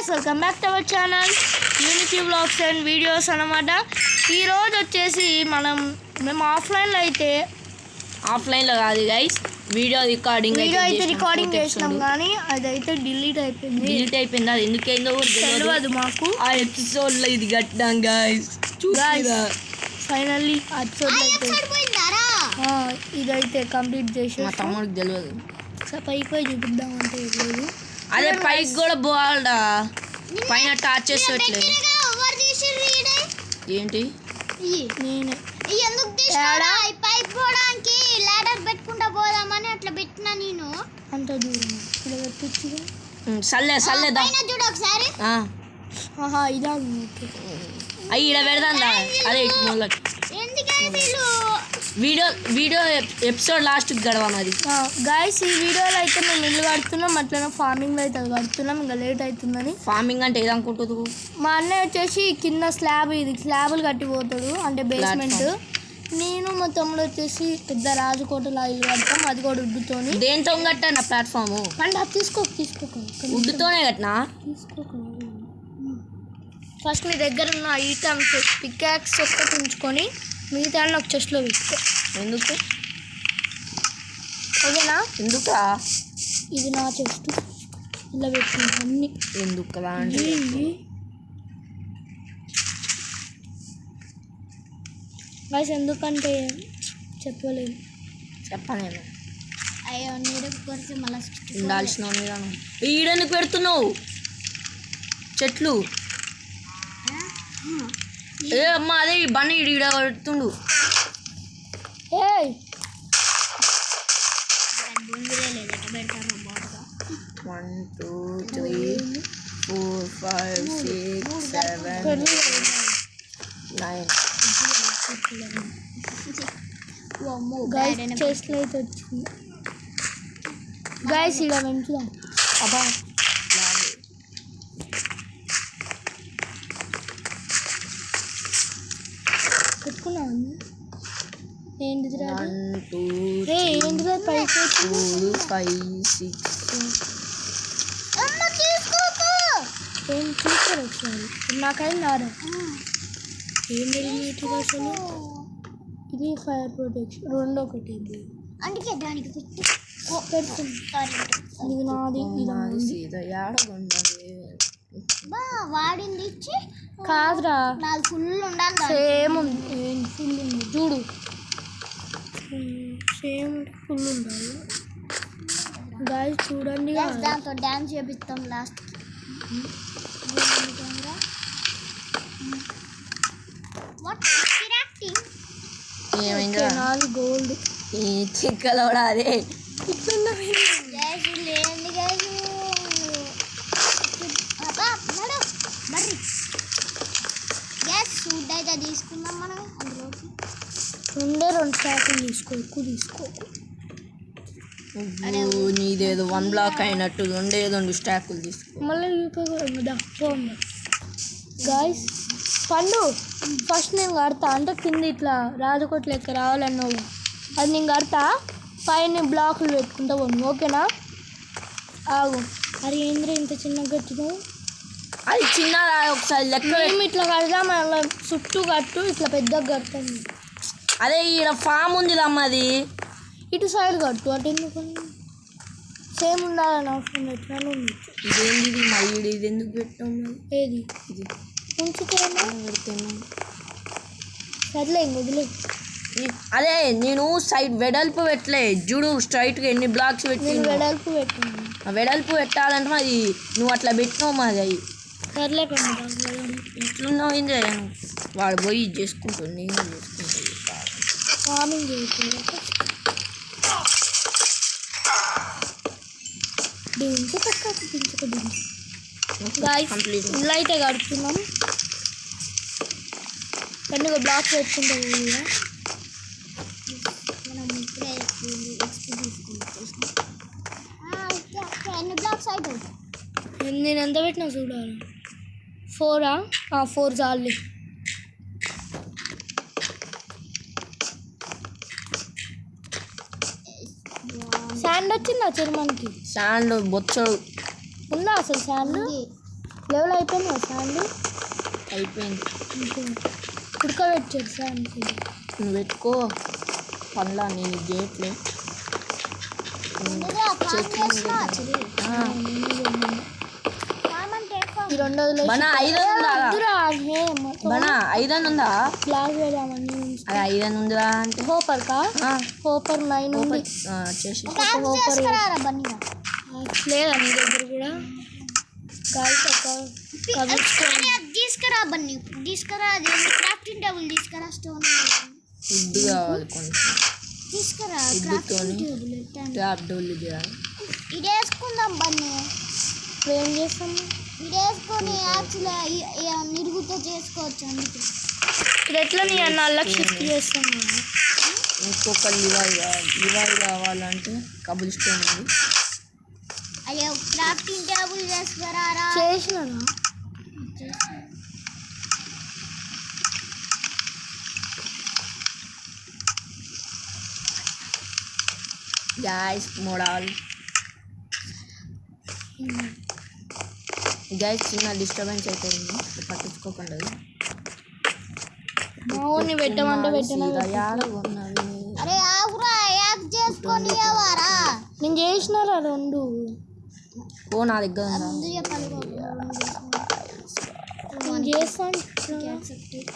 Guys welcome back to our channel unity vlogs and videos అన్నమాట. ఈరోజు వచ్చేసి మేము ఆఫ్లైన్లో కాదు గైస్, వీడియో అయితే రికార్డింగ్ చేసినాం కానీ అదైతే డిలీట్ అయిపోయింది. అది ఎందుకైందో తెలియదు మాకు. ఆ ఎపిసోడ్లో ఇది కట్టాం గైస్. ఫైనల్లీ ఎపిసోడ్ ఇదైతే కంప్లీట్ చేసి మా తమ్ముడికి తెలియదు. పైకి పోయి చూపిద్దామంటే లేదు. అదే పైకి కూడా పోవాలడా, పైన టార్చ్ చేసేట్లే. ఏంటి నేనే పెట్టుకుంటా పోదామని అట్లా పెట్టినా నేను. అంత దూరం ఇలా పెట్టచ్చు. సల్లే చూడు ఒకసారి. ఇదా అయ్యి ఇలా పెడదాం. అదే వీడియో ఎపిసోడ్ లాస్ట్కి గడవాలి అది. గాయస్ ఈ వీడియోలో అయితే మేము ఇల్లు కడుతున్నాం, అట్లనే ఫార్మింగ్లో అయితే కడుతున్నాం. ఇంకా లేట్ అవుతుందని. ఫార్మింగ్ అంటే ఏదనుకుంటుంది? మా అన్నయ్య వచ్చేసి కింద స్లాబులు కట్టిపోతాడు, అంటే బేస్మెంట్. నేను మా తమ్ముడు వచ్చేసి పెద్ద రాజకోటలా ఇల్లు కడతాం, అది కూడా ఉడ్డుతోని. దేంతో కట్టాను ఆ ప్లాట్ఫామ్? అంటే తీసుకోక ఉడ్డుతోనే కట్టినా. ఫస్ట్ మీ దగ్గర ఉన్న ఐటమ్స్ పికాక్స్ ఒక్కటి ఉంచుకొని మిగతా ఒక చెస్ట్లో పెట్టుకో. ఎందుకు? ఓకేనా? ఎందుకా? ఇది నా చెస్ట్, ఇలా పెట్టిన అన్ని ఎందుకు కదా అండి. వైస్ ఎందుకంటే చెప్పలేము. అయ్యో నీడకు కొరిసి మళ్ళీ ఉండాల్సిన ఈడెందుకు పెడుతున్నావు చెట్లు? ఏ అమ్మ, అదే ఈ బండి ఈడ పెడుతుండు. 1 2 3 4 5 6 7 9 గైస్ చెస్ట్లో అయితే వచ్చింది. గైస్ ఇలా పెంచుదాం. అబ్బా పెట్టుకున్నాను. ఏంటిదిరా? 1 2 ఏంటిదా పైకి 4 5 6 ఏం చూసారు ఒకసారి? నాకైనా నారా ఏం జరిగింది అసలు? ఇది ఫైర్ ప్రొటెక్షన్ రెండో ఒకటి అందుకే దానికి పెడుతుంది. ఇది నాది, వాడింది ఇచ్చి కాదురా, నాది ఫుల్ ఉండాలి. సేమ్ ఉంది, ఫుల్ ఉంది చూడు, సేమ్ ఫుల్ ఉండాలి. గాయస్ చూడండి, దాంతో డ్యాన్స్ చేపిస్తాం లాస్ట్. నాది గోల్డ్ చిక్కలో అదే ఫుడ్ అయితే తీసుకుందాం మనం. అందులోకి 2 స్టాకులు ఎక్కువ తీసుకోకు. నీదేదో 1 బ్లాక్ అయినట్టు 2 స్టాకులు తీసుకో. మళ్ళీ గాయస్ పండు ఫస్ట్ నేను కడతా, అంటే కింద ఇట్లా రాజకోట లెక్క రావాలన్నావు, అది నేను కడతా. పైన బ్లాకులు పెట్టుకుంటా పోను, ఓకేనా? ఆగు. అరే ఏంద్ర ఇంత చిన్నగా కట్టినావు? అది చిన్నదా, ఒకసారి లెక్క ఇట్లా కడదాం. అలా చుట్టూ కట్టు, ఇట్లా పెద్దగా కడతాం. అదే ఈడ ఫామ్ ఉంది అమ్మది, ఇటు సైడ్ కట్టు. అటు ఎందుకు సేమ్ ఉండాలని అవసరం ఎట్లా ఉంది. ఇదేంటి మళ్ళీ ఇది ఎందుకు పెట్టాము? ఏది ఇది ఉంచుతాను పెడతాను. సర్లే వదిలే. అదే నేను సైడ్ వెడల్పు పెట్టలే చూడు, స్ట్రైట్గా ఎన్ని బ్లాక్స్ పెట్టి వెడల్పు పెట్టాను. వెడల్పు పెట్టాలంటే మరి నువ్వు అట్లా పెట్టినావు మాది. అవి సర్లే ఇట్లున్నావు. ఏం చేయను, వాడు పోయి ఇది చేసుకుంటాను, నేను చేసుకుంటాను. ఫార్మింగ్ చేసుకుంటా ఇల్లు అయితే కడుతున్నాం. కానీ బ్లాక్స్ పెట్టుకుంటాం. నేను ఎంత పెట్టినా చూడాలి. 4 చాలు. శాండ్ వచ్చిందా చర్మానికి? శాండ్ బొచ్చడు ఉందా అసలు? శాండ్ లెవెల్ అయిపోయింది శాండ్ అయిపోయింది. ఉడకబెట్టారు శాండ్. నువ్వు పెట్టుకో పనులా, నేను చేయట్లే. ఈ 2 బనా 5 బనా 5 ఉందా? గ్లాస్ వేద్దామని అది 5 ఉందిరా అంటే హోపర్కా హోపర్ 9 ఉంది. చేసి హోపర్ లేదా నీ దగ్గర కూడా గాయస్ తీసుకురా బన్నీ, తీసుకురా. అది క్రాఫ్టింగ్ టేబుల్ తీసుకురా. స్టోన్ వుడ్ కావాలి కొంచెం, తీసుకురా. ట్యాప్ డోర్లు చేయాలి. ఇది వేసుకుందాం బన్నీ. ఇప్పుడు ఏం చేస్తాము? ఇది వేసుకొని యాక్చువల్గా నిరుగుతో చేసుకోవచ్చు. అందుకే ఇప్పుడు ఎట్లా నీ అన్న అల్లకి షిఫ్ట్ చేస్తాం కదా. ఇంకొక లివాయి కావాలంటే కబుల్ స్టోన్ ఉంది. అయ్యో క్రాఫ్టింగ్ టేబుల్ చేసుకురా. చేసినానా? గైస్ మోడాల్ గైస్ చిన్న డిస్టర్బెన్స్ అవుతుంది, పట్టించుకోకుండా. మావుని పెట్టమంటే పెట్టినా అరే ఆగురా, యాక్ చేసుకొని ఇవ్వరా. నేను చేసినారా 2. ఓ నా దగ్గర ముందు చెప్పాలి. నేను చేస్తాను.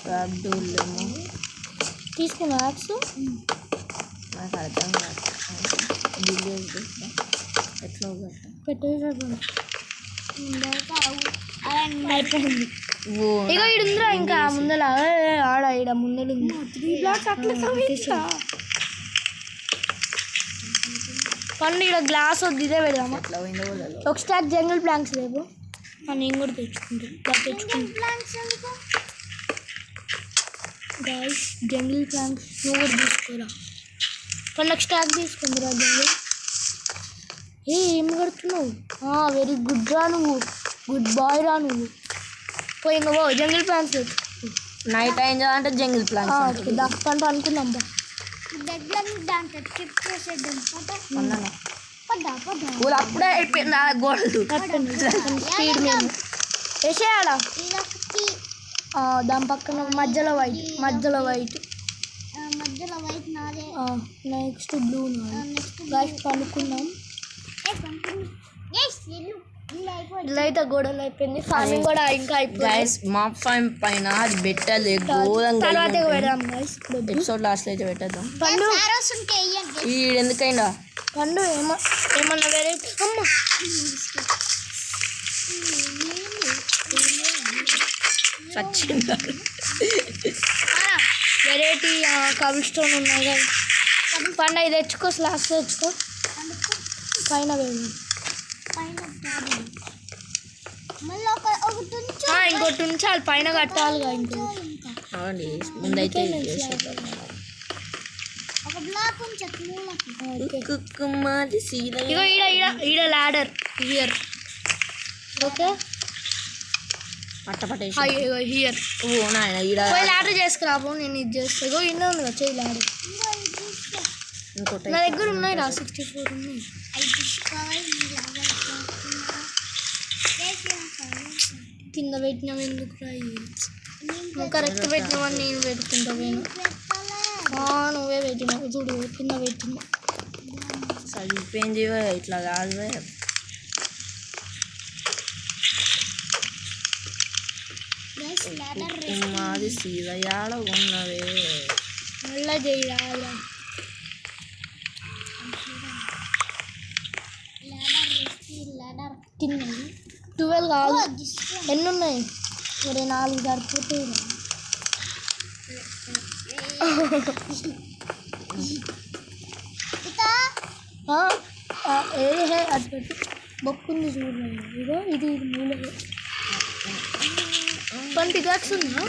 ట్యాప్ డోర్లేమో తీసుకున్నా యాక్స్. నాకు అర్థం కాదు ఎట్లా పెట్టేసాడు. అయిపోయింది. ఓ ఇక ఈడుందిరా ఇంకా ముందర ఆడ ఈడ ముందర 3 బ్లాక్స్ అట్లా పండు. ఇక్కడ గ్లాస్ వద్దు, ఇదే పెడదామా? ఎట్లా పోయిందో కూడా ఒక స్టాక్ జంగిల్ ప్లాంక్స్ రేపు నేను కూడా తెచ్చుకుంటాను. గైస్ జంగిల్ ప్లాంక్స్ నువ్వు కూడా తీసుకోరా. పండు ఒక స్టాక్ తీసుకుందిరా జంగిల్. ఏం కడుతున్నావు? వెరీ గుడ్ రా నువ్వు, గుడ్ బాయ్ రా నువ్వు. పోయి ఇంకా పో జంగిల్ ప్లాంట్స్ తెచ్చు. నైట్ అయింది అంటే జంగిల్ ప్లాంట్స్ పంట అనుకున్నాం బా. దాంట్లో ట్రిప్ చేసేద్దాం. అప్పుడే అయిపోయింది గోల్డ్ స్పీడ్ మేము వేసేయాలా. దాని పక్కన మధ్యలో వైట్ మధ్యలో వైట్ నాదే. నెక్స్ట్ బ్లూ గాయస్ పనుకున్నాం. ఇట్లయితే గోడలు అయిపోయింది. ఫార్మింగ్ కూడా ఇంకా అయిపోయింది. మా ఫామ్ పైన అది పెట్టాలి ఘోరంగా. తర్వాత పెడదాం గైస్. ఎపిసోడ్ లాస్ట్ అయితే పెట్టేద్దాం. పండు ఈ ఎందుకైనా పండు ఏమన్నా వేరే అమ్మ సచ్చిందా వెరైటీ కబుల్ స్టోన్ ఉన్నాయి కదా. పండు ఇది తెచ్చుకో, స్లాస్ తెచ్చుకో. పైన వేద్దాం. ఇంకోటి ఉంచాలి, పైన కట్టాలిగా. ఇంకో ముందైతే ఇగో ఈడ ల్యాడర్ హియర్. ఓకే పట్టపట్టేసి హియర్ ఓ నాయన ఈడ పోయి ల్యాడర్ చేసుకురాబో. నేను ఇది చేస్తా. ఇగో ఇన్న ఉంది కదా చేయి ల్యాడర్. ఇంకోటి నా దగ్గర ఉన్నాయి రా 64 ఉన్నాయి. కింద పెట్టినావు ఎందుకు రా? నువ్వు కరెక్ట్ పెట్టినావని నేను పెట్టుకుంటా. నేను నువ్వే పెట్టినావు చూడు, కింద పెట్టినా. సరిపోయింది ఇట్లా కాదు. మాది సీదయాడ ఉన్నవే మళ్ళా చేయరా. కింద 12 కాదు, ఎన్ని ఉన్నాయి? 4 సరిపోతాయి. ఏ అది పెట్టి బొక్కుంది చూడండి. ఇగో ఇది మూలగా పంటి గాక్స్ ఉందా?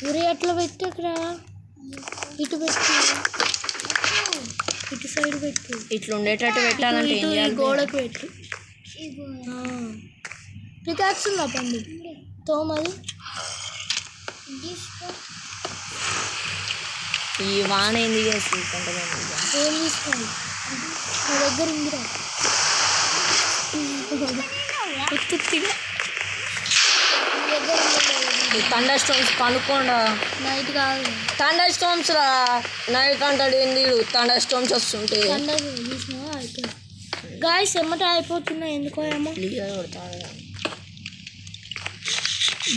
ఊరే అట్లా పెట్టకురా. ఇటు పెట్టు, ఇటు సైడ్ పెట్టు. ఇట్లా ఉండేటట్టు పెట్టాలంటే గోడకు పెట్టు. పికాక్స్ ఉందా పండు? తోమది ఈ వాన ఏంది చేస్తుంది? ఏం తీసుకోవాలి? నా దగ్గర ఉందిరా. ఉత్తుత్తిగా థండర్ స్టోన్స్ పనుకోండా. నైట్ కాదు థండర్ స్టోన్స్ రా, నైట్ అంటాడు ఏంది థండర్ స్టోన్స్ వస్తుంటే. చూసినావా అయిపోయింది గాయస్, ఎమ్మట అయిపోతున్నాయి ఎందుకో ఏమో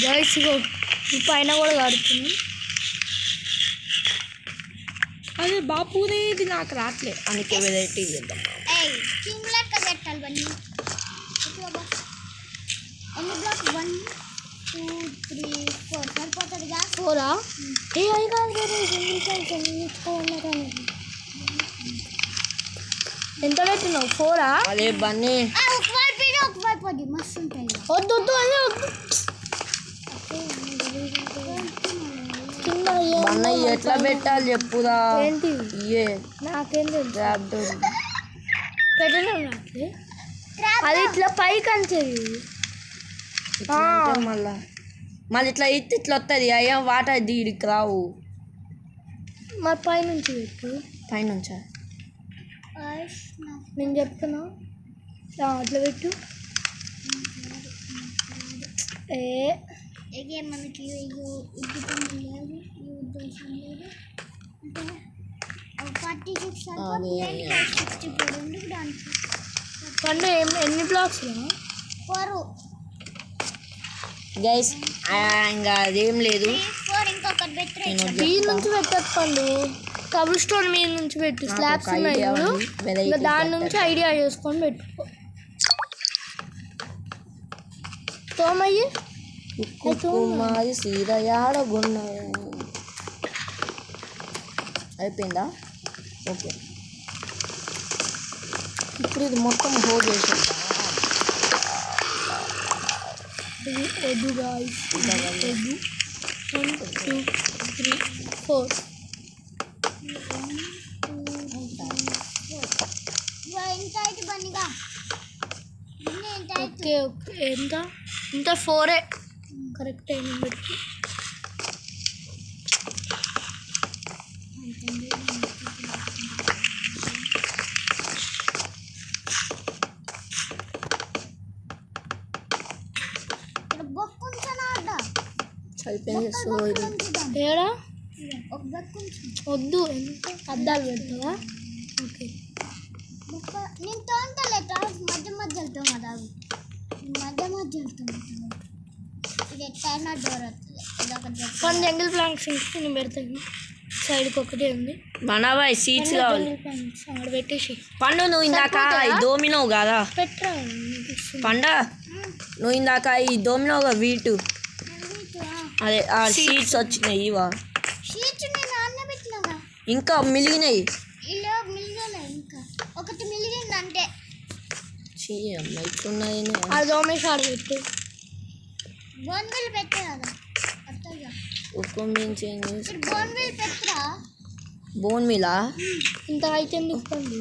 గాయస్. ఇగో ఈ పైన కూడా కడుతుంది. అదే బాపుదే ఇది నాకు రావట్లే, అందుకే వెరైటీ చేద్దాం. కింగ్ లెక్క పెట్టాలి బన్నీ. ఎన్ని బ్లాక్ 1 2 3 4 సరిపోతుందిగా. 4 ఏ అది కాదు ఎంత పెట్టినావు? 4 అదే బన్నీ ఒకవైపు అది మస్తు ఉంటాయి. వద్దు వద్దు అదే వద్దు. కింద బన్న ఎట్లా పెట్టాలి చెప్పుదా. ఏంటి ఇయే నాకేం తెలుసు. ట్రాప్ డోర్ పెట్టడం నాకు అది ఇట్లా పైకి అంచేది. మళ్ళీ ఇట్లా ఇత్తి ఇట్లా వస్తుంది. అయ్యా వాటర్ దీడికి రావు. మరి పైనుంచి పెట్టు. పైనుంచా నేను చెప్తున్నా అట్లా పెట్టు. మనకి ఉద్యోగం లేదు, ఈ ఉద్దేశం లేదు అంటే 46 64 ఎందుకు దానికి పండు ఎన్ని బ్లాక్స్ 4 గైస్ ఇంకా అదేం లేదు. 4 ఇంకొకటి పెట్టే ఈ నుంచి పెట్టదు పండు. కబుల్ స్టోన్ మీద నుంచి పెట్టు. స్లాబ్స్ ఉన్నాయి చూడు, ఇంకా దాని నుంచి ఐడియా చేసుకొని పెట్టుకో. తోమయ్యి కుమారి సీరయాడగున్న అయిపోయిందా? ఓకే, ఇప్పుడు ఇది మొత్తం హోల్ చేసేద్దాం. వద్దు గాయ్స్, వద్దు. 1 2 3 4 ఎంత అయితే బన్నీగా ఓకే ఓకే. ఎంత ఇంత 4 కరెక్ట్ అయిన పెట్టి. అయిపోయింది. సో ఇది ఏడా వద్దు, ఎంత అద్దాలు పెడతావా? ఓకే నేను తోంటలేట మధ్య మధ్యలో కదా, మధ్య ఇది ఎట్టైనా డోర్ వస్తుంది. కొన్ని జంగిల్ ప్లాంక్స్ నేను పెడతాను. సైడ్కి ఒకటే ఉంది. మనవాయి సీట్స్ కావాలి. ఆడ పెట్టేసి పండు నువ్వు ఇందాక ఈ దోమినవు కదా పెట్టరా పండ, నువ్వు ఇందాక ఈ దోమినవుగా వీటు అదే ఆ సీట్స్ వచ్చినాయి. ఇవా షీట్స్ నేను అన్న పెట్టినాగా, ఇంకా మిలిగినాయి. ఇలా మిలిగలే, ఇంకా ఒకటి మిలిగింది అంటే ఇట్లున్నది. ఆ దోమేసి ఆడ పెట్టు. బోన్విల్ పెట్టే కదా అత్తగా, ఉప్పు మించింది. బోన్విల్ పెట్టరా? బోన్ మిలా ఇంత అయితే ఎందుకు పండు?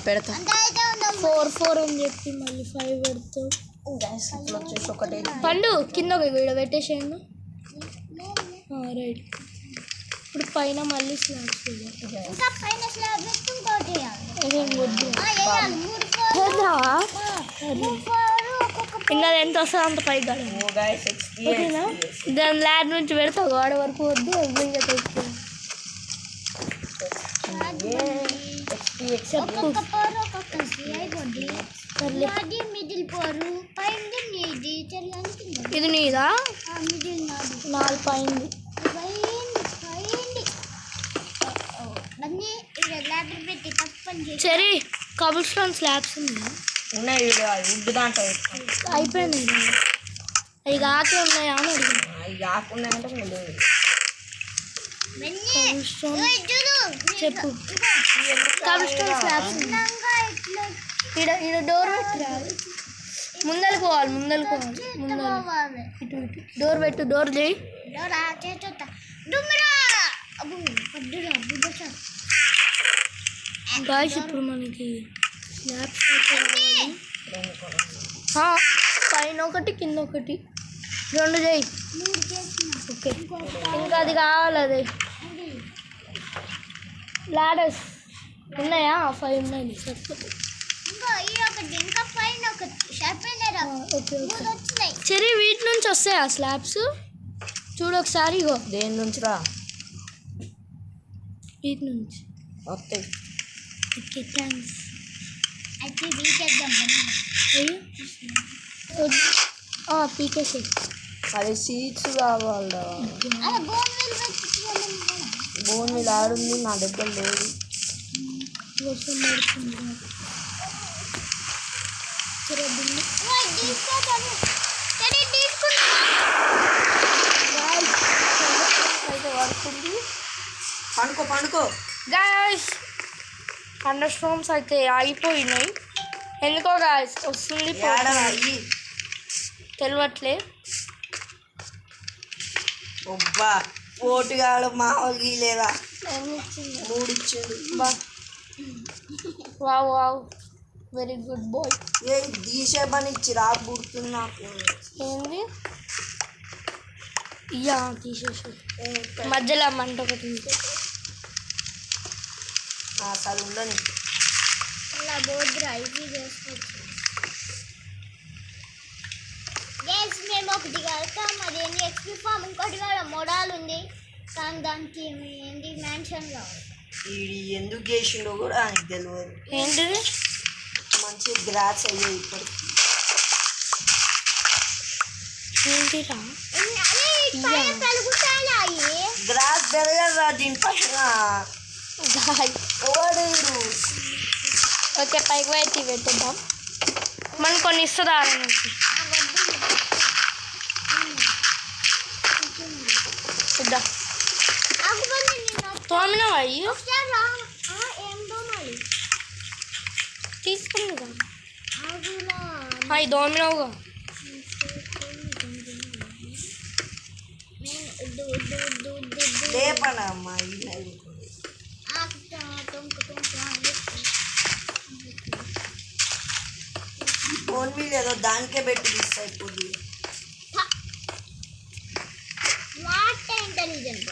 పెడతా. అంత అయితే ఉండాలి. 4 అని చెప్పి మళ్ళీ 5 పెడతావు. వచ్చేసి ఒకటి పండు కింద ఒక వీడియో పెట్టేసేయండి. రైట్. ఇప్పుడు పైన మళ్ళీ స్లాబ్స్ ఇంకా పైన స్లాబ్ పెట్టుకుంటోటి వద్దు. వేయాలి 3 4 ఇంకా ఎంత వస్తుంది అంత పైకి కాదు. ఓకేనా? దాని ల్యాడ్ నుంచి పెడతావు గోడ వరకు వద్దు. ఇంకా తెచ్చుకో. చెప్పు. మిడిల్ పోరు పైంది నీది ఇది నీదా? మిడిల్ నాది. 4 పైంది. సరే కబుల్ స్టోన్ స్లాబ్స్ ఉన్నాయి. ఉడ్డు దాంట్లో అయిపోయినాయి. అవి కాకే ఉన్నాయా అని అడిగాను. అవి కాకున్నాయంటే కబుల్ స్టోన్ చెప్పు. కబుల్ స్టోన్ స్లాబ్స్ ఇక్కడ డోర్ పెట్టరాదు. ముందరకు పోవాలి. ఇటు డోర్ పెట్టు. డోర్ చేయి. గాయ్స్ ఇప్పుడు మనకి స్లాబ్స్ పైన ఒకటి కింద ఒకటి 2 చేయి. ఓకే, ఇంకా అది కావాలి. అది లాడర్స్ ఉన్నాయా? 5 ఉన్నాయి. ఇంకా పైన సరిపోయినారా ఓకే ఓకే మూడు వచ్చినాయి సరే వీటి నుంచి వస్తాయా స్లాబ్స్ చూడు ఒకసారి ఇగో దేని నుంచి రా వీటి నుంచి వస్తాయి. ఓకే థ్యాంక్స్ అయితే వీకేద్దాం పీకేసి అది సీడ్స్ కావాలా? అలా బోన్ మీద పెట్టుకోవాలి బోన్ మీద ఆడుంది, నా దగ్గర లేదు. వర్షం పడుతుంది సరే బిల్లు అయితే పడుతుంది పండుకో పండుకో. గాయస్ అండర్ స్టోన్స్ అయితే ఆగిపోయినాయి ఎందుకో గాయస్ వస్తుంది ఏడరాయి తెలియట్లే ఒబ్బా ఓటుగాడు మామూలుగా లేదా ఎన్ని ఇచ్చింది 3 ఇచ్చిండు. బా wow wow very good boy ఏ దీసే పని ఇచ్చి రా పుడుతుంది నాకు. ఏంది ఇయ్యా తీసేసి ఏ, మధ్యలో మంట ఒకటి ఉంది. అసలు ఉండని. అలా బోర్డు రైజీ చేసుకోవచ్చు గేస్ మేము ఒకటి కడతాం అదేంటి ఎక్స్పీ ఫామ్ ఇంకోటి కూడా మోడాల్ ఉంది కానీ దానికి ఏంటి మ్యాన్షన్ కావాలి వీడి ఎందుకు చేసిండో కూడా ఆయనకు తెలియదు. ఏంటిది మంచి గ్రాస్ అయ్యాయి ఇప్పటికి. ఏంటిరా గ్రాస్ పెరగరా దీనిపైన. గాయ్ ఓడు ఓకే పైకి అయితే పెట్టేద్దాం మనం కొన్ని ఇస్తుందా ఇద్దాం తోమినావా అయ్యి తీసుకుందా అవి దోమినావుగా లేపనమ్మా ఫోన్ మీద ఏదో దానికే పెట్టి తీస్తాయి ఇప్పుడు. ఇంటెలిజెంట్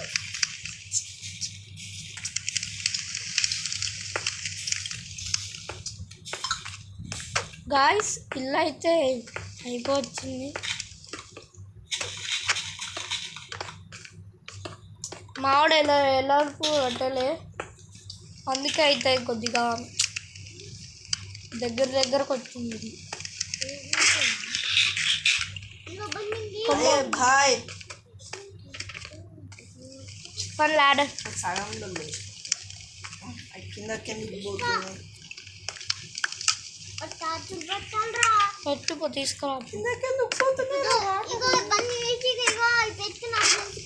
గాయస్ ఇల్లు అయితే అయిపోవచ్చింది మామిడి ఎలాంటి కట్టలే అందుకే అవుతాయి కొద్దిగా దగ్గరకు వచ్చింది ఇది. అరే భాయ్ పని లాడర్ సగంలో లేదు. అది కింద పోతున్నాయి. పెట్టుకో తీసుకురా కిందకెందుకు పోతున్నాయి?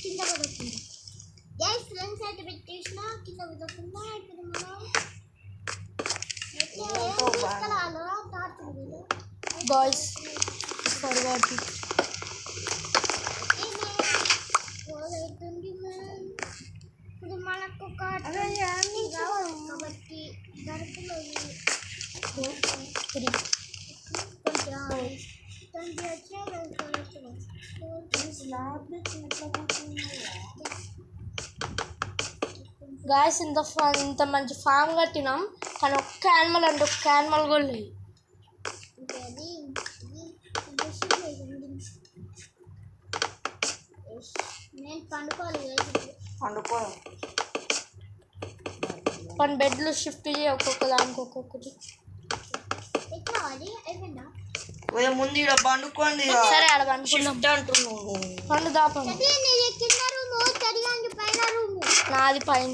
కింద పడుతుంది గ్యాస్ ఫ్రెండ్స్ అయితే పెట్టేసిన కింద పడకుండా ఇప్పుడు మనం గాయస్ ఫర్గాట్ ఇట్ ఇప్పుడు మనకు కాబట్టి గరుపులో గాయస్ ఇంత మంచి ఫామ్ కట్టినాం కానీ ఒక్క యానిమల్ అంటే ఒక్క యానిమల్ కూడా లేదు నేను పండుకోవాలి పండుకో. మన బెడ్లు షిఫ్ట్ చేయి ఒక్కొక్క దానికి ఒక్కొక్కటి ఎట్లా అది అయిపోయిందా పోయే ముందు ఇక్కడ పండుకోండి. సరే ఆడ పండుకుందాం షిఫ్ట్ అంటున్నావు. పండు దాపండి అదే నీది కింద రూము చదివాండి పైన రూము నాది పైన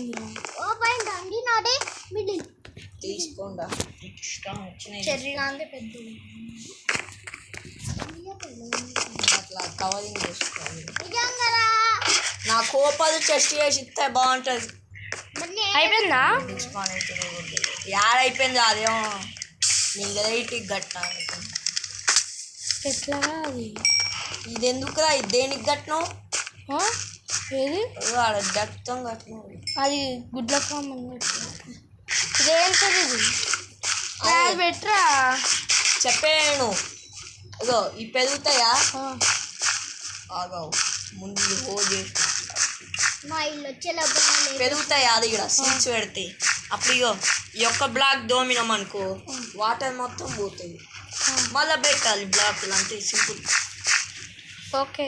ఓ పైన అండి నాదే మిడిల్ తీసుకోండా ఇష్టం వచ్చినాయి. చెర్రీ గాంధీ పెద్ద అట్లా కవరింగ్ చేసుకోవాలి. నిజంగా నా కోపాలు చెస్ట్ చేసి ఇస్తే బాగుంటుంది. అయిపోయిందా యాడైపోయింది అదేమో నీకు లైట్కి గట్ట. ఎట్లా అది ఇది ఎందుకురా? ఇది దేనికి గట్టినావు? ఆ? ఏది ఆడ దట్టం కట్టినావు. అది గుడ్ల ఫామ్ అన్నట్టు ఇదేంటది ఇది అది పెట్టరా చెప్పేను. ఇగో ఈ పెరుగుతాయా? ఆ. ఆగావు ముందు హో చేసి మా ఇల్లు వచ్చేలోపల పెరుగుతాయి. అది ఇక్కడ సీడ్స్ పెడితే అప్పుడు ఇగో ఈ ఒక్క బ్లాక్ దోమినాం అనుకో వాటర్ మొత్తం పోతుంది. మళ్ళీ పెట్టాలి బ్లాక్లు అంతే సింపుల్. ఓకే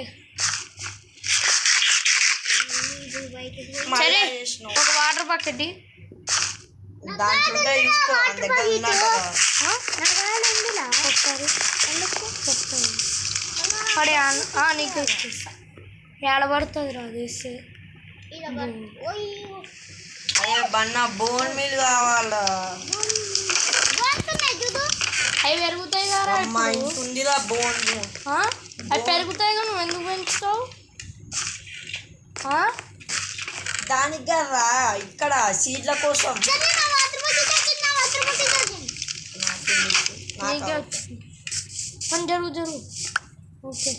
మళ్ళీ సరే చేసినావు ఒక వాటర్ బకెట్ దాంట్లో తీసుకో మన దగ్గర ఉన్నాక ఒకసారి చెప్తాను పడే నీకు ఇచ్చేస్తా ఏడబడుతుంది రా తీస్తే అదే బన్న బోన్ మీల్ కావాలా అవి పెరుగుతాయి కదా మా ఇంటి ఉందిరా బోన్ అవి పెరుగుతాయి కదా నువ్వు ఎందుకు పెంచుతావు దానికి కదా ఇక్కడ సీడ్ల కోసం నీకే వచ్చింది జరుగు ఓకే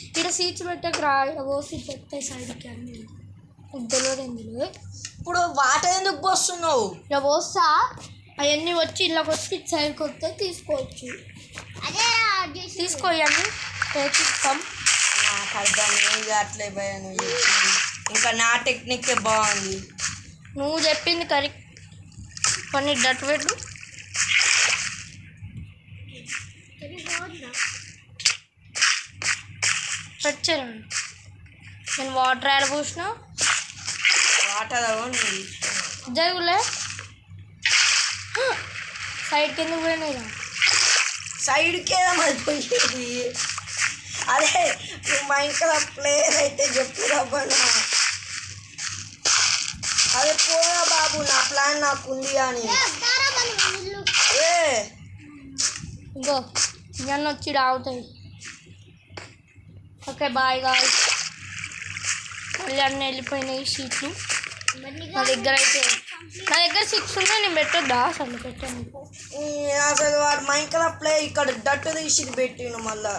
ఇక్కడ సీట్స్ పెట్టక రా ఇక్కడ పోసి పెడతాయి సైడ్కి అన్ని తెలియదు ఎందులో ఇప్పుడు వాటర్ ఎందుకు పోస్తున్నావు? ఇక్కడ పోస్తా అవన్నీ వచ్చి ఇళ్ళకి వచ్చి సైడ్కి వస్తే తీసుకోవచ్చు తీసుకోయండి తెచ్చిస్తాం. నాకు అర్థం అట్లే భయ నువ్వు చెప్పింది. ఇంకా నా టెక్నిక్కే బాగుంది. నువ్వు చెప్పింది కరెక్ట్ కొన్ని డట్ పెట్టు వచ్చారా నేను వాటర్ యాడ్ పోసిన వాటర్ జరుగులే సైడ్కి ఎందుకు పోయినాయిరా సైడ్కే మరి పోయేది. అదే నువ్వు మా ఇంట్లో ప్లేయర్ అయితే చెప్పురాబనా. అదే పోరా బాబు నా ప్లాన్ నాకు ఉంది అని ఇంకో ఇవన్నీ వచ్చి రావుతాయి. ఓకే బాయ్ గాయ్స్ మళ్ళీ అన్నీ వెళ్ళిపోయినాయి షీట్లు నా దగ్గర 6 ఉన్నాయి. నేను పెట్టొద్దా అసలు పెట్టాను అసలు వాడు మా ఇంట్లో ప్లే ఇక్కడ డట్టు తీసి పెట్టిను మళ్ళా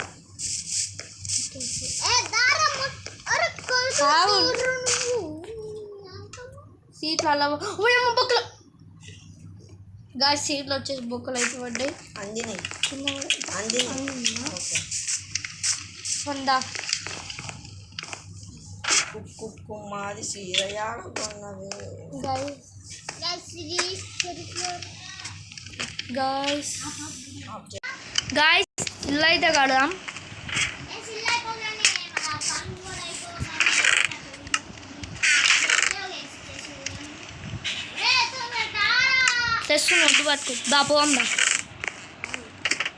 సీట్లు అలా బొక్కలు గాయ సీట్లు వచ్చేసి బొక్కలు అయితే పడ్డాయి అందిని వందా కుక్కు మాది సీరయాడుకున్నది గాయస్ ఇల్లు అయితే కడదాం. తెస్తున్నా వద్దు పట్టుకో దాపు అమ్దా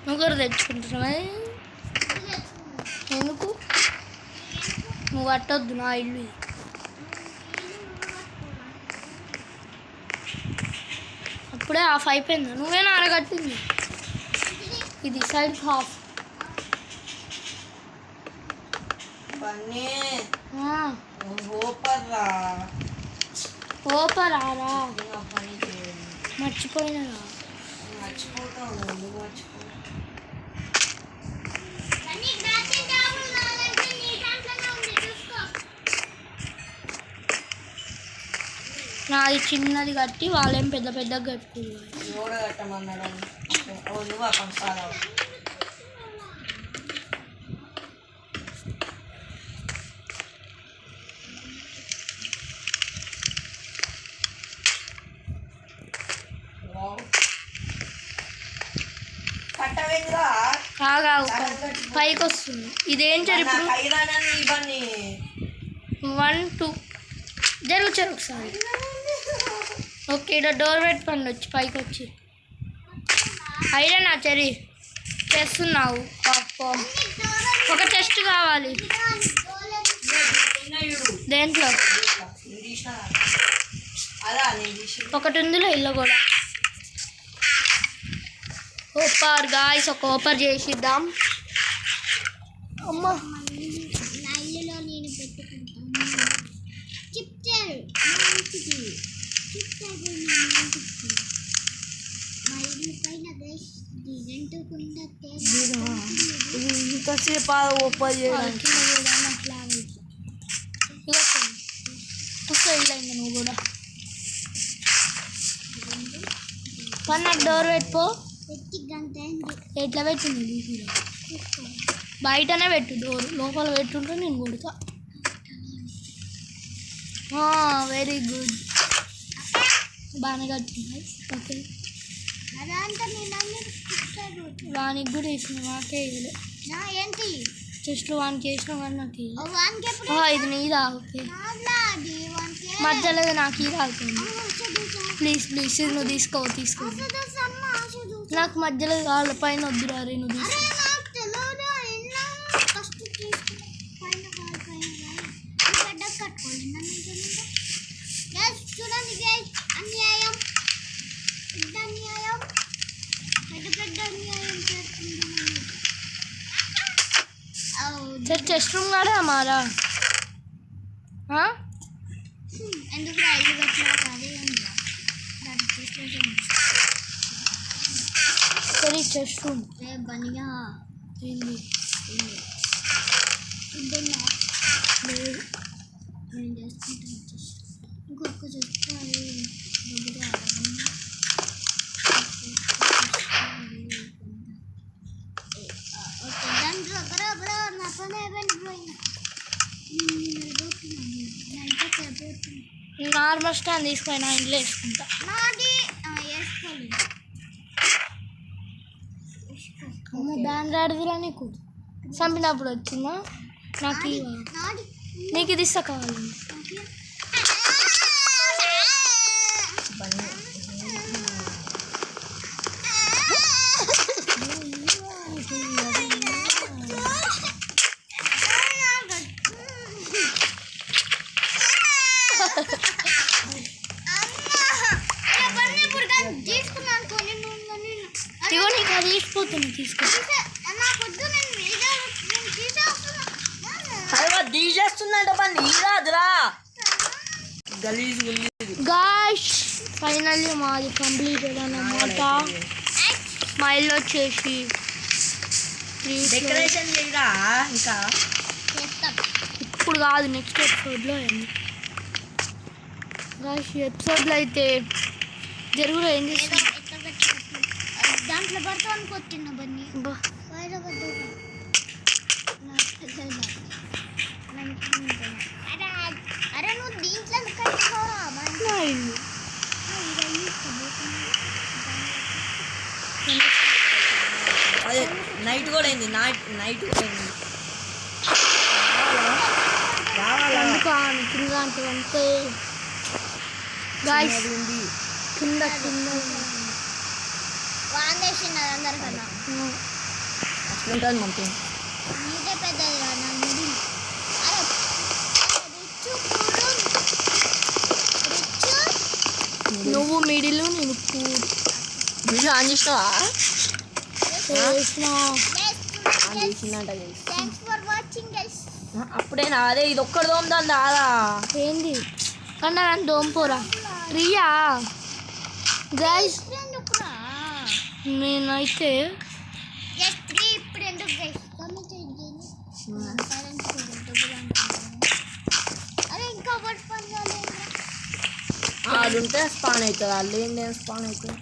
నువ్వు కూడా తెచ్చుకుంటున్నావా ఎందుకు నువ్వు కట్టొద్దు నా ఇల్లు అప్పుడే హాఫ్ అయిపోయిందా నువ్వేనా అరగట్టింది ఇది సైడ్ హాఫ్ ఓపరారా మర్చిపోయినరా నాది చిన్నది కట్టి వాళ్ళేం పెద్ద పెద్ద కట్టుకున్నారు. పైకి వస్తుంది ఇదేంటారు ఇప్పుడు 1 2 జరుగుతారు ఒకసారి. ఓకే ఇక్కడ డోర్ పెట్టుకోండి వచ్చి పైకి వచ్చి అయినా చెరి చేస్తున్నావు ఒక టెస్ట్ కావాలి దేంట్లో ఒకటి ఉందిలో ఇల్లు కూడా ఓపర్ గాయస్ ఒక ఓపర్ చేసిద్దాం. అమ్మ నా ఇల్లులో నేను పెట్టుకుంటాను మా ఇల్లు పైన ఇంతసేపు ఓపర్ చేయడానికి ఇల్లు నువ్వు కూడా నాకు డోర్ పెట్టుకో ఎట్లా పెట్టింది బయటనే పెట్టు డోర్ లోపల పెట్టుంటే నేను కొడతా. వెరీ గుడ్ బాగానే కట్టింది. ఓకే అదంతా నేను అన్ని ఇస్తాను. వానికి కూడా వేసిన నాకే వేయలే. ఏంటి జస్ట్ వానికి వేసిన కానీ నాకు వేయలే. వానికి ఎప్పుడు ఇది నీదా? ఓకే నాది వానికి మధ్యలో నాకు ఇది అవుతుంది. ప్లీజ్ ప్లీజ్ ఇది నువ్వు తీసుకో. నాకు మధ్యలో కావాలి, పైన వద్దురా రే నువ్వు తీసుకో. నాకు తెలియదు ఫస్ట్ తీసుకుని పైన పెద్ద కట్టుకోవాలి చూడండి అన్యాయం పెద్ద అన్యాయం పెద్ద అన్యాయం చేస్తుంది. చెస్ట్ రూమ్ కాడా మారా? ఎందుకు రైలు కట్టినా అదే సరే చెస్ట్ రూమ్ బనిగా ఏంది? లేదు నేను చేసుకుంటాను. ఇంకొక చెప్తాను ఓకే దాంట్లో బ్రో నా పని అయిపోయింది బ్రో. నార్మల్ స్టాండ్ తీసుకొని నా ఇంట్లో వేసుకుంటా. నాది వేసుకోవాలి. దాని రాడుదిరా నీకు చంపినప్పుడు వచ్చిందా? నాకు నాది నీకు ఇది ఇస్తా కావాలి. ఇగో నీకు అది వేసిపోతుంది, తీసుకో. తీసేస్తుందంట పని నీరాదురా గలీజ్ గాయ్స్ ఫైనల్లీ మాది కంప్లీటెడ్ అన్నమాట. మా ఇల్లు వచ్చేసి డెకరేషన్ చేయరా ఇంకా ఇప్పుడు కాదు, నెక్స్ట్ ఎపిసోడ్లో అయింది. గాయ్స్ ఎపిసోడ్లో అయితే జరుగులో ఏం చేస్తాం దాంట్లో పడతా అనుకొచ్చిన బన్నీ బా అరే నువ్వు దీంట్లో కట్టుకోరా నా ఇల్లు. అదే నైట్ కూడా అయింది. నైట్ కూడా అయింది. అందుకు కింద అంటే గాయ్స్ కింద వాందేసింది అందరికన్నా అట్లుంటుంది మనకి. నీదే పెద్దది నా మిడి. అరే నువ్వు మిడిల్ నేను పూడు వీడియో ఆన్ చేసినావా? Thanks for watching guys. అప్పుడేనా? అదే ఇది ఒక్కడు దోమదాం దాదా ఏంది కన్నా నన్ను దోంపోరా ప్రియా. గైస్ నేనైతే ఇప్పుడు ఎందుకు గైస్ అరే ఇంకా ఒకటి పని కాలేదు. అది ఉంటే స్పాన్ అవుతుంది. వాళ్ళు ఏంటి స్పాన్ అవుతుంది.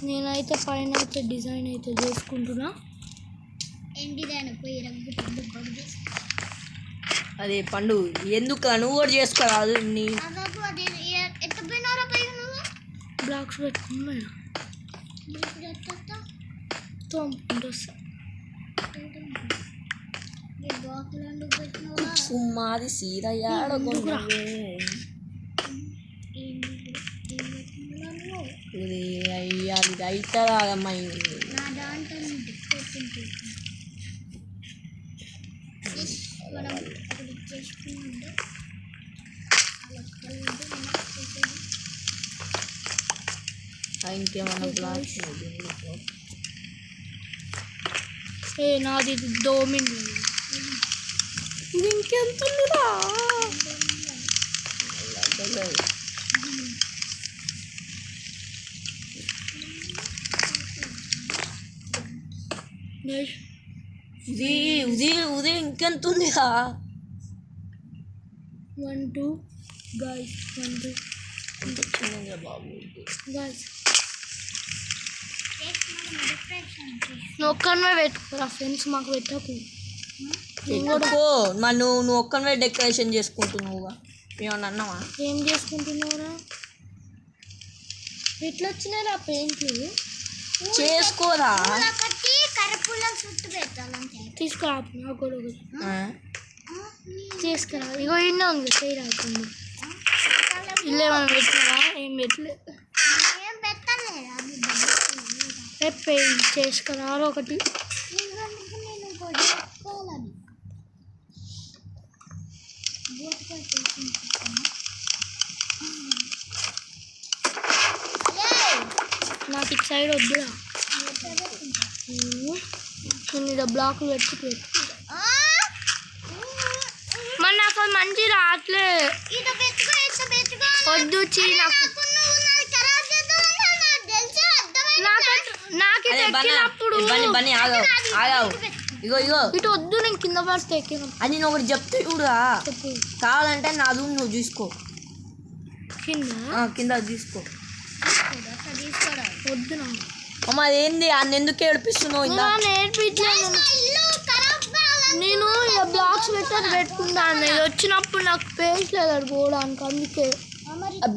నేనైతే పైన అయితే డిజైన్ అయితే చేసుకుంటున్నా. ఏం డిజైన్ పోయి రంగు పండు పడుతుంది. అదే పండు ఎందుకు నువ్వు కూడా చేసుకోరాదు. నీ అదాపు అది ఎట్ట పోయినారా పై నువ్వు బ్లాక్స్ పెట్టుకున్నా తోముకుంటూ వస్తా. బాకులు పెట్టినవా సుమ్మాది సీరయ్యాడ అయ్యాది అవుతుందా అమ్మాయి. నా దాంట్లో మనం ఒకటి చేసుకున్నాం. ఇంకేమన్నా బ్లాక్స్ నాది దోమింగ్ ఇది ఇంకెంత ఉందిరా. ఉదయం ఇంకెంత ఉందిరా. 1 2 guys 1 2 ఇంత చిన్నగా బాబు. guys నువ్వు ఒక్కనే పెట్టుకోరా ఫ్రెండ్స్, మాకు పెట్టకు. పెట్టుకో మరి నువ్వు ఒక్కనే డెకరేషన్ చేసుకుంటున్నావుగా. ఏమన్నా అన్నావా? ఏం చేసుకుంటున్నావురా? ఎట్లా వచ్చినారా పెయింట్లు చేసుకోరా ఒకటి కర్రపుల్లం చుట్టూ పెట్టాలంటే తీసుకురా నాకు కూడా ఒకటి తీసుకురా ఇగో ఇన్న ఉంది చేయి రాకుండా ఇల్లే మనం పెట్టినా ఏం పెట్టలేదు ఏం పెట్టలేదా రేపు పెయింట్ చేసుకురా ఒకటి నేను కూడా పెట్టుకోవాలని నాకు ఇటు సైడ్ వద్దురా నేను ఇక బ్లాకులు పెట్టుకుంటూ మరి నాకు అది మంచి రావట్లే వద్దు చీ నాకు ఎక్కినప్పుడు ఆగావు ఇగో ఇగో ఇటు వద్దు నేను కింద పడితే ఎక్కిన అది నేను ఒకటి చెప్తే చూడురా చెప్పు కావాలంటే నా రూమ్ నువ్వు చూసుకో కింద కింద తీసుకో వద్దు నా అమ్మ అదేంది అన్న ఎందుకు ఏడిపిస్తున్నావు ఇందా నేర్పించలేను నేను ఇలా బ్లాక్స్ పెట్టని పెట్టుకుంటాను ఇది వచ్చినప్పుడు నాకు పేజ్ లేదు అది పోవడానికి అందుకే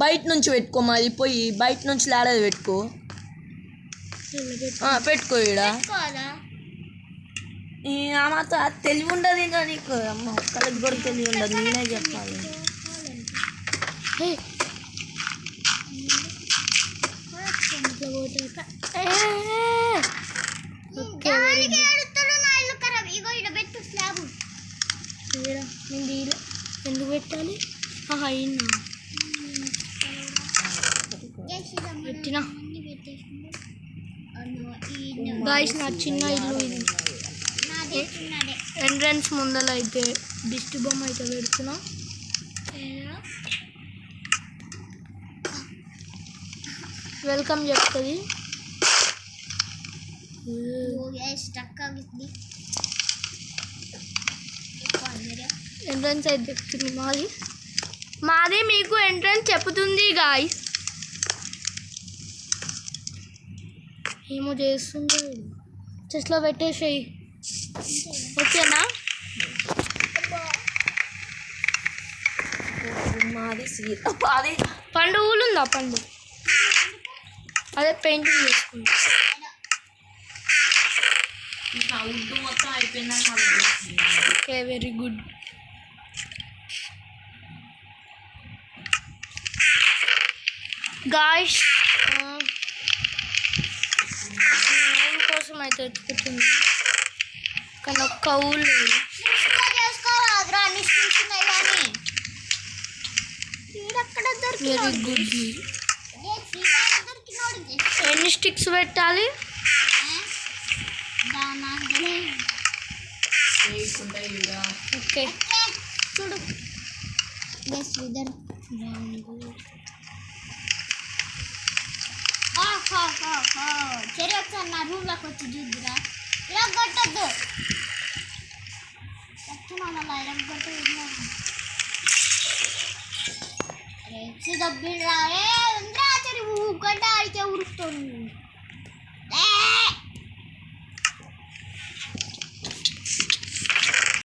బయట నుంచి పెట్టుకో మరి పోయి బయట నుంచి లాడేది పెట్టుకో పెట్టుకో ఈడ మాతో తెలివి ఉండదు ఇంకా నీకు అమ్మ ఒక్కరికి కూడా తెలివి ఉండదు నేనే చెప్పాలి ఎందుకు పెట్టాలి అయినా పెట్టినా గాయస్ నా చిన్న ఇల్లు ఇది ఎంట్రన్స్ ముందర అయితే దిష్టి బొమ్మ అయితే పెడుతున్నా వెల్కమ్ చెప్తుంది ఎంట్రన్స్ అయితే చెప్తుంది మాది మీకు ఎంట్రన్స్ చెప్తుంది గాయస్ ఏమో చేస్తుందో చెస్ట్లో పెట్టేసేయి ఓకేనా మాది పండు ఊలు ఉందా పండు అదే పెయింటింగ్ చేసుకుంటా మొత్తం అయిపోయిందని ఓకే వెరీ గుడ్ గాయ్స్ కోసం అయితే ఎత్తుకుతుంది కానీ ఒక్క ఊళ్ళు వెరీ గుడ్ ఎన్ని స్టిక్స్ పెట్టాలి ఓకే చూడు చెరి ఒకసారి నా రూమ్లోకి వచ్చి చూద్దురా ఇలా కొట్టద్దు చెప్తున్నాను అలా ఇలా కొట్టు దబ్బిరా